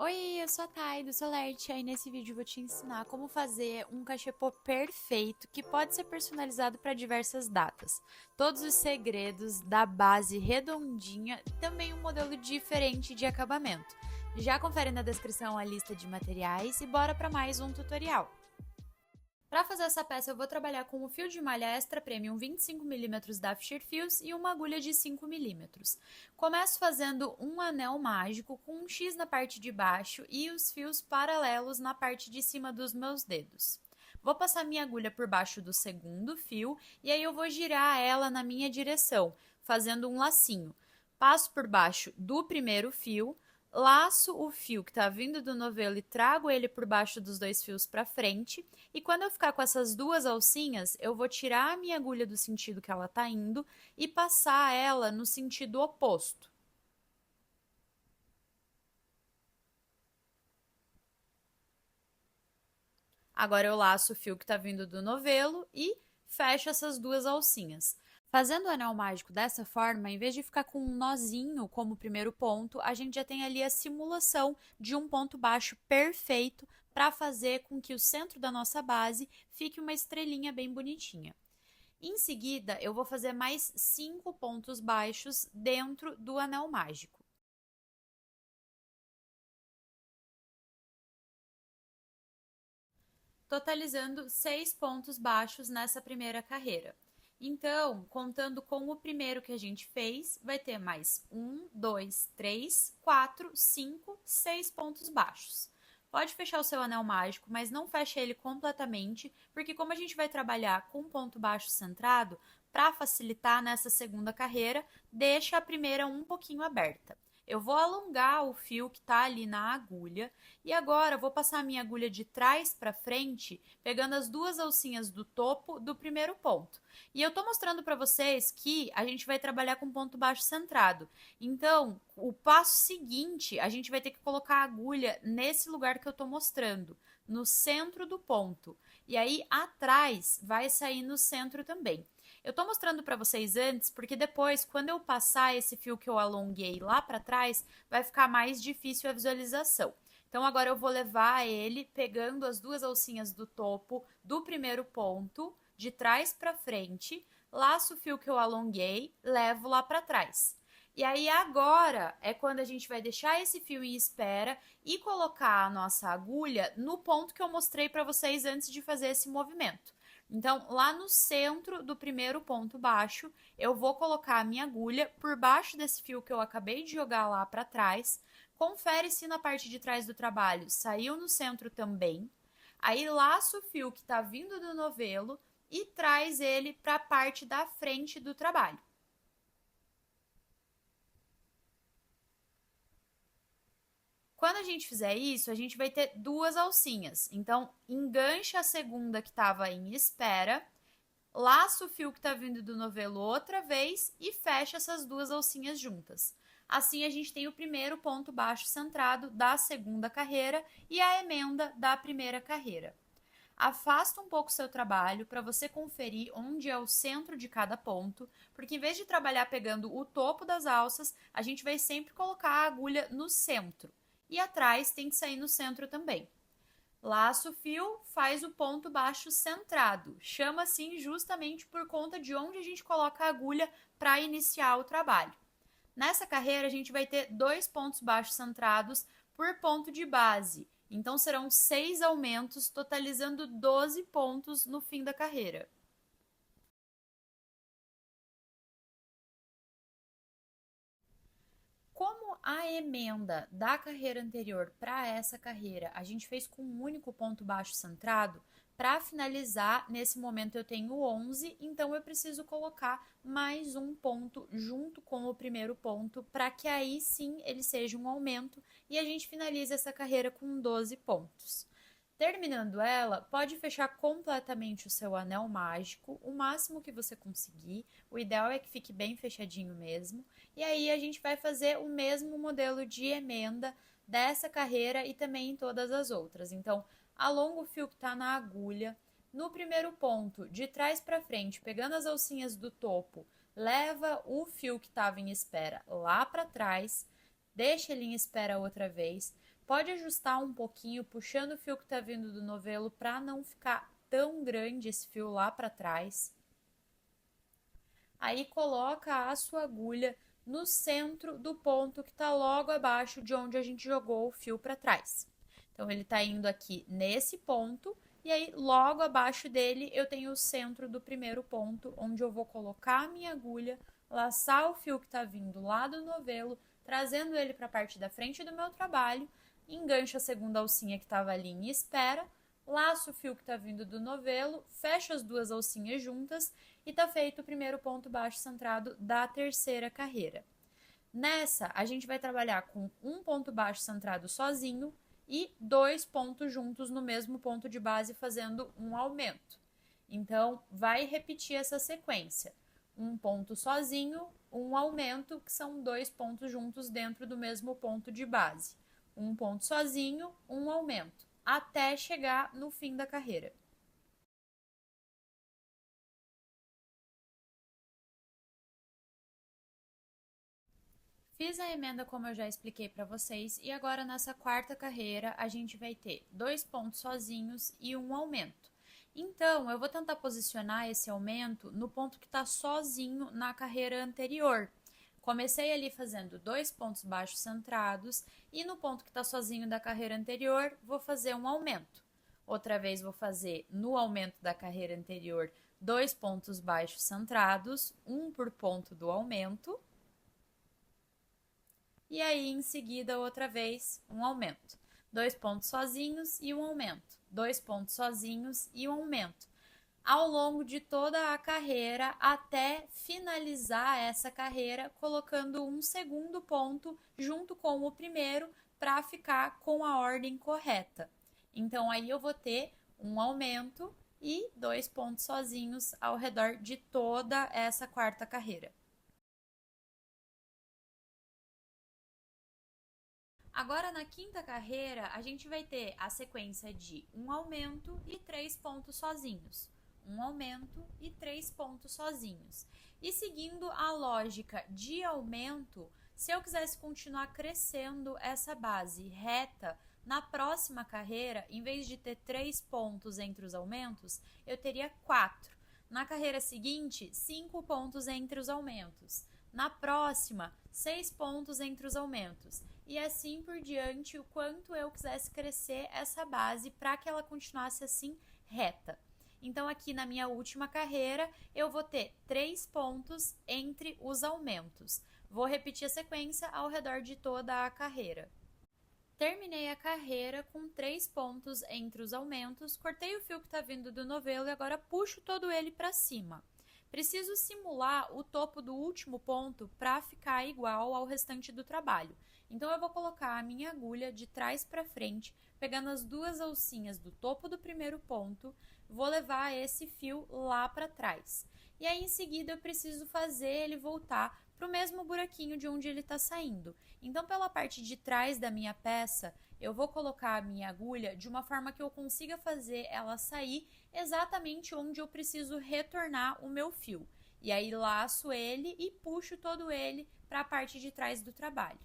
Oi, eu sou a Thay do Solerte e aí nesse vídeo eu vou te ensinar como fazer um cachepô perfeito que pode ser personalizado para diversas datas. Todos os segredos da base redondinha e também um modelo diferente de acabamento. Já confere na descrição a lista de materiais e bora para mais um tutorial. Para fazer essa peça eu vou trabalhar com o fio de malha extra premium 25mm da Fisher Fios e uma agulha de 5mm. Começo fazendo um anel mágico com um X na parte de baixo e os fios paralelos na parte de cima dos meus dedos. Vou passar minha agulha por baixo do segundo fio e aí eu vou girar ela na minha direção, fazendo um lacinho. Passo por baixo do primeiro fio, laço o fio que está vindo do novelo e trago ele por baixo dos dois fios para frente. E quando eu ficar com essas duas alcinhas, eu vou tirar a minha agulha do sentido que ela está indo e passar ela no sentido oposto. Agora eu laço o fio que está vindo do novelo e fecho essas duas alcinhas. Fazendo o anel mágico dessa forma, em vez de ficar com um nozinho como primeiro ponto, a gente já tem ali a simulação de um ponto baixo perfeito para fazer com que o centro da nossa base fique uma estrelinha bem bonitinha. Em seguida, eu vou fazer mais 5 pontos baixos dentro do anel mágico. Totalizando 6 pontos baixos nessa primeira carreira. Então, contando com o primeiro que a gente fez, vai ter mais 1, 2, 3, 4, 5, 6 pontos baixos. Pode fechar o seu anel mágico, mas não feche ele completamente, porque como a gente vai trabalhar com ponto baixo centrado, para facilitar nessa segunda carreira, deixa a primeira um pouquinho aberta. Eu vou alongar o fio que está ali na agulha e agora vou passar a minha agulha de trás para frente, pegando as duas alcinhas do topo do primeiro ponto. E eu tô mostrando para vocês que a gente vai trabalhar com ponto baixo centrado. Então, o passo seguinte, a gente vai ter que colocar a agulha nesse lugar que eu tô mostrando, no centro do ponto. E aí, atrás, vai sair no centro também. Eu tô mostrando para vocês antes, porque depois, quando eu passar esse fio que eu alonguei lá para trás, vai ficar mais difícil a visualização. Então, agora eu vou levar ele pegando as duas alcinhas do topo do primeiro ponto, de trás para frente, laço o fio que eu alonguei, levo lá para trás. E aí agora é quando a gente vai deixar esse fio em espera e colocar a nossa agulha no ponto que eu mostrei para vocês antes de fazer esse movimento. Então, lá no centro do primeiro ponto baixo, eu vou colocar a minha agulha por baixo desse fio que eu acabei de jogar lá para trás. Confere se na parte de trás do trabalho saiu no centro também. Aí laço o fio que está vindo do novelo e traz ele para a parte da frente do trabalho. Quando a gente fizer isso, a gente vai ter duas alcinhas. Então, engancha a segunda que estava em espera, laça o fio que está vindo do novelo outra vez e fecha essas duas alcinhas juntas. Assim, a gente tem o primeiro ponto baixo centrado da segunda carreira e a emenda da primeira carreira. Afasta um pouco o seu trabalho para você conferir onde é o centro de cada ponto, porque em vez de trabalhar pegando o topo das alças, a gente vai sempre colocar a agulha no centro. E atrás tem que sair no centro também. Laço o fio, faz o ponto baixo centrado. Chama assim justamente por conta de onde a gente coloca a agulha para iniciar o trabalho. Nessa carreira, a gente vai ter 2 pontos baixos centrados por ponto de base. Então, serão 6 aumentos, totalizando 12 pontos no fim da carreira. Como a emenda da carreira anterior para essa carreira a gente fez com um único ponto baixo centrado, para finalizar, nesse momento eu tenho 11, então eu preciso colocar mais um ponto junto com o primeiro ponto, para que aí sim ele seja um aumento e a gente finalize essa carreira com 12 pontos. Terminando ela, pode fechar completamente o seu anel mágico, o máximo que você conseguir. O ideal é que fique bem fechadinho mesmo. E aí a gente vai fazer o mesmo modelo de emenda dessa carreira e também em todas as outras. Então, alonga o fio que está na agulha. No primeiro ponto, de trás para frente, pegando as alcinhas do topo, leva o fio que estava em espera lá para trás, deixa ele em espera outra vez. Pode ajustar um pouquinho, puxando o fio que está vindo do novelo para não ficar tão grande esse fio lá para trás. Aí coloca a sua agulha no centro do ponto que está logo abaixo de onde a gente jogou o fio para trás. Então, ele está indo aqui nesse ponto, e aí logo abaixo dele eu tenho o centro do primeiro ponto, onde eu vou colocar a minha agulha, laçar o fio que está vindo lá do novelo, trazendo ele para a parte da frente do meu trabalho, engancho a segunda alcinha que estava ali em espera, laço o fio que está vindo do novelo, fecho as duas alcinhas juntas e está feito o primeiro ponto baixo centrado da terceira carreira. Nessa, a gente vai trabalhar com um ponto baixo centrado sozinho e 2 pontos juntos no mesmo ponto de base, fazendo um aumento. Então, vai repetir essa sequência. Um ponto sozinho, um aumento, que são 2 pontos juntos dentro do mesmo ponto de base. Um ponto sozinho, um aumento, até chegar no fim da carreira. Fiz a emenda como eu já expliquei para vocês e agora nessa quarta carreira a gente vai ter 2 pontos sozinhos e um aumento. Então, eu vou tentar posicionar esse aumento no ponto que está sozinho na carreira anterior. Comecei ali fazendo 2 pontos baixos centrados e no ponto que está sozinho da carreira anterior vou fazer um aumento. Outra vez vou fazer no aumento da carreira anterior 2 pontos baixos centrados, um por ponto do aumento. E aí, em seguida, outra vez, um aumento. 2 pontos sozinhos e um aumento. 2 pontos sozinhos e um aumento. Ao longo de toda a carreira, até finalizar essa carreira, colocando um segundo ponto junto com o primeiro para ficar com a ordem correta. Então, aí eu vou ter um aumento e 2 pontos sozinhos ao redor de toda essa quarta carreira. Agora, na quinta carreira, a gente vai ter a sequência de um aumento e 3 pontos sozinhos. Um aumento e 3 pontos sozinhos. E seguindo a lógica de aumento, se eu quisesse continuar crescendo essa base reta, na próxima carreira, em vez de ter 3 pontos entre os aumentos, eu teria 4. Na carreira seguinte, 5 pontos entre os aumentos. Na próxima, 6 pontos entre os aumentos. E assim por diante, o quanto eu quisesse crescer essa base para que ela continuasse assim reta. Então, aqui na minha última carreira, eu vou ter 3 pontos entre os aumentos. Vou repetir a sequência ao redor de toda a carreira. Terminei a carreira com 3 pontos entre os aumentos, cortei o fio que está vindo do novelo e agora puxo todo ele para cima. Preciso simular o topo do último ponto para ficar igual ao restante do trabalho. Então, eu vou colocar a minha agulha de trás para frente, pegando as duas alcinhas do topo do primeiro ponto, vou levar esse fio lá para trás. E aí, em seguida, eu preciso fazer ele voltar para o mesmo buraquinho de onde ele está saindo. Então, pela parte de trás da minha peça, eu vou colocar a minha agulha de uma forma que eu consiga fazer ela sair exatamente onde eu preciso retornar o meu fio. E aí, laço ele e puxo todo ele para a parte de trás do trabalho.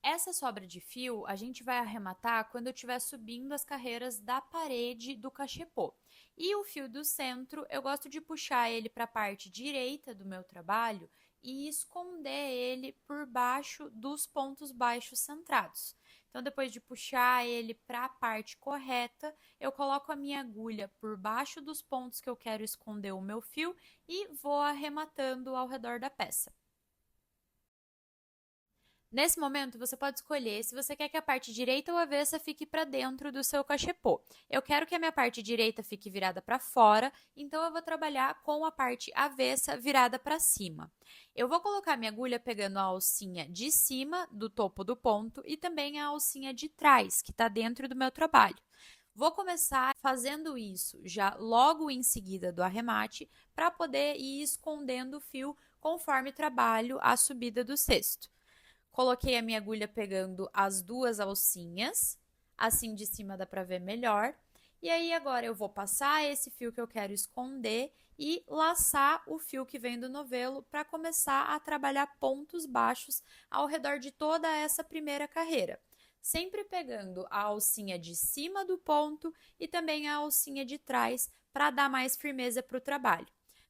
Essa sobra de fio a gente vai arrematar quando eu estiver subindo as carreiras da parede do cachepô. E o fio do centro, eu gosto de puxar ele para a parte direita do meu trabalho e esconder ele por baixo dos pontos baixos centrados. Então, depois de puxar ele para a parte correta, eu coloco a minha agulha por baixo dos pontos que eu quero esconder o meu fio e vou arrematando ao redor da peça. Nesse momento, você pode escolher se você quer que a parte direita ou avessa fique para dentro do seu cachepô. Eu quero que a minha parte direita fique virada para fora, então eu vou trabalhar com a parte avessa virada para cima. Eu vou colocar minha agulha pegando a alcinha de cima do topo do ponto e também a alcinha de trás, que está dentro do meu trabalho. Vou começar fazendo isso já logo em seguida do arremate, para poder ir escondendo o fio conforme trabalho a subida do cesto. Coloquei a minha agulha pegando as duas alcinhas, assim de cima dá para ver melhor. E aí agora eu vou passar esse fio que eu quero esconder e laçar o fio que vem do novelo para começar a trabalhar pontos baixos ao redor de toda essa primeira carreira. Sempre pegando a alcinha de cima do ponto e também a alcinha de trás para dar mais firmeza para o trabalho.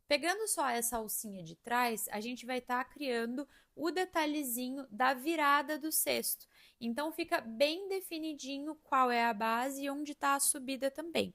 Pegando só essa alcinha de trás, a gente vai estar criando o detalhezinho da virada do cesto. Então fica bem definidinho qual é a base e onde está a subida também.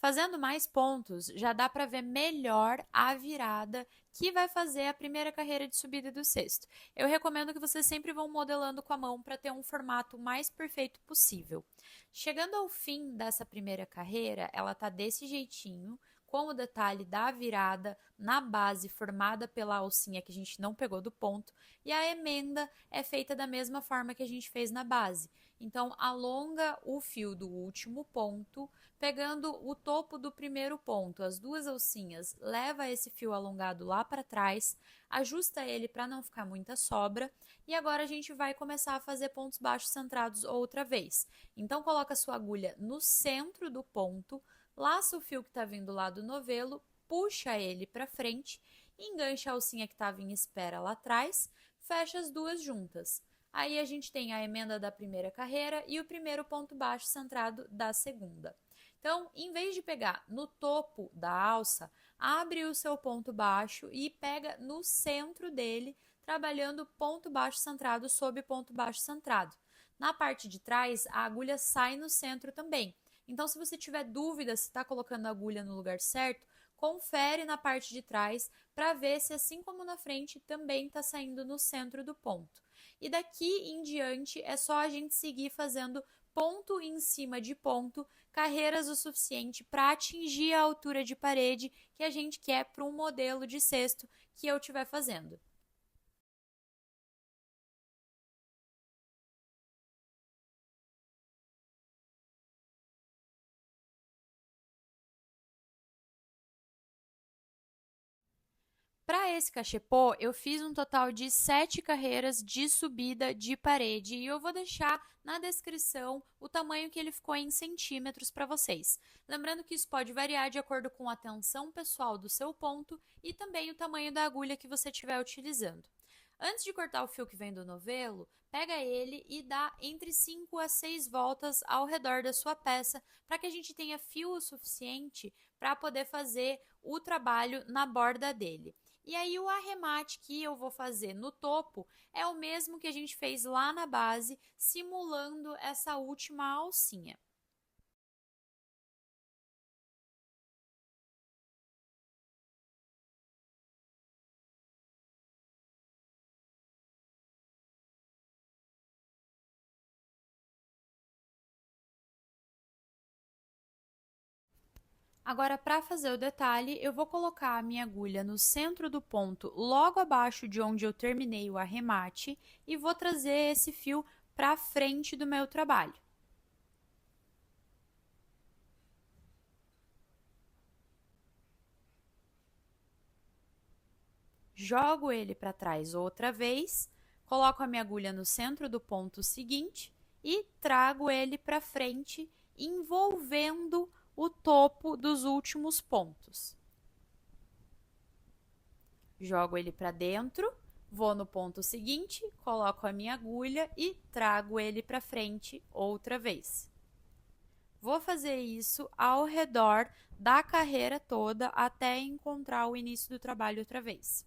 Fazendo mais pontos, já dá para ver melhor a virada que vai fazer a primeira carreira de subida do cesto. Eu recomendo que vocês sempre vão modelando com a mão para ter um formato mais perfeito possível. Chegando ao fim dessa primeira carreira, ela está desse jeitinho, com o detalhe da virada na base formada pela alcinha que a gente não pegou do ponto, e a emenda é feita da mesma forma que a gente fez na base. Então, alonga o fio do último ponto, pegando o topo do primeiro ponto, as duas alcinhas, leva esse fio alongado lá para trás, ajusta ele para não ficar muita sobra, e agora a gente vai começar a fazer pontos baixos centrados outra vez. Então, coloca a sua agulha no centro do ponto, laça o fio que está vindo lá do novelo, puxa ele para frente, engancha a alcinha que estava em espera lá atrás, fecha as duas juntas. Aí a gente tem a emenda da primeira carreira e o primeiro ponto baixo centrado da segunda. Então, em vez de pegar no topo da alça, abre o seu ponto baixo e pega no centro dele, trabalhando ponto baixo centrado sobre ponto baixo centrado. Na parte de trás, a agulha sai no centro também. Então, se você tiver dúvida se está colocando a agulha no lugar certo, confere na parte de trás para ver se, assim como na frente, também está saindo no centro do ponto. E daqui em diante é só a gente seguir fazendo ponto em cima de ponto, carreiras o suficiente para atingir a altura de parede que a gente quer para um modelo de cesto que eu estiver fazendo. Para esse cachepô, eu fiz um total de 7 carreiras de subida de parede e eu vou deixar na descrição o tamanho que ele ficou em centímetros para vocês. Lembrando que isso pode variar de acordo com a tensão pessoal do seu ponto e também o tamanho da agulha que você estiver utilizando. Antes de cortar o fio que vem do novelo, pega ele e dá entre 5 a 6 voltas ao redor da sua peça para que a gente tenha fio o suficiente para poder fazer o trabalho na borda dele. E aí o arremate que eu vou fazer no topo é o mesmo que a gente fez lá na base, simulando essa última alcinha. Agora, para fazer o detalhe, eu vou colocar a minha agulha no centro do ponto, logo abaixo de onde eu terminei o arremate, e vou trazer esse fio para frente do meu trabalho. Jogo ele para trás outra vez, coloco a minha agulha no centro do ponto seguinte e trago ele para frente, envolvendo o topo dos últimos pontos. Jogo ele para dentro, vou no ponto seguinte, coloco a minha agulha e trago ele para frente outra vez. Vou fazer isso ao redor da carreira toda até encontrar o início do trabalho outra vez.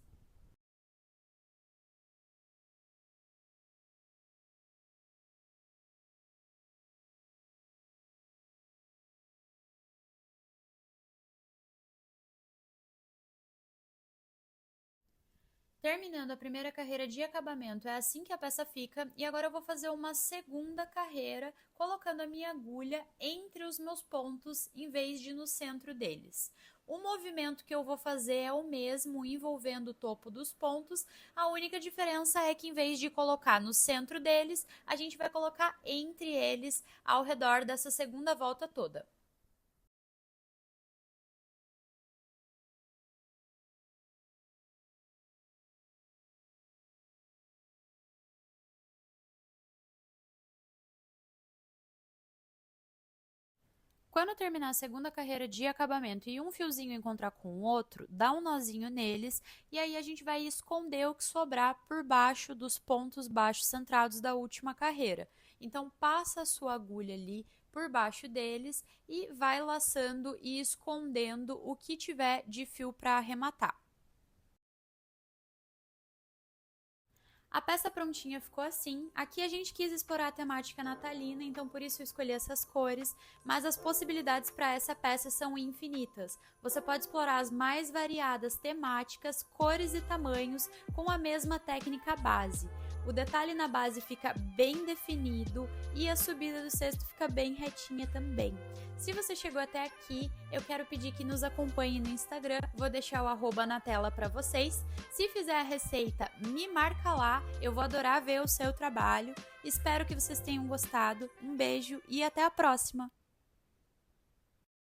Terminando a primeira carreira de acabamento, é assim que a peça fica, e agora eu vou fazer uma segunda carreira, colocando a minha agulha entre os meus pontos, em vez de no centro deles. O movimento que eu vou fazer é o mesmo, envolvendo o topo dos pontos, a única diferença é que em vez de colocar no centro deles, a gente vai colocar entre eles, ao redor dessa segunda volta toda. Quando terminar a segunda carreira de acabamento e um fiozinho encontrar com o outro, dá um nozinho neles e aí a gente vai esconder o que sobrar por baixo dos pontos baixos centrados da última carreira. Então passa a sua agulha ali por baixo deles e vai laçando e escondendo o que tiver de fio para arrematar. A peça prontinha ficou assim. Aqui a gente quis explorar a temática natalina, então por isso eu escolhi essas cores, mas as possibilidades para essa peça são infinitas. Você pode explorar as mais variadas temáticas, cores e tamanhos com a mesma técnica base. O detalhe na base fica bem definido e a subida do cesto fica bem retinha também. Se você chegou até aqui, eu quero pedir que nos acompanhe no Instagram, vou deixar o arroba na tela para vocês. Se fizer a receita, me marca lá, eu vou adorar ver o seu trabalho. Espero que vocês tenham gostado, um beijo e até a próxima!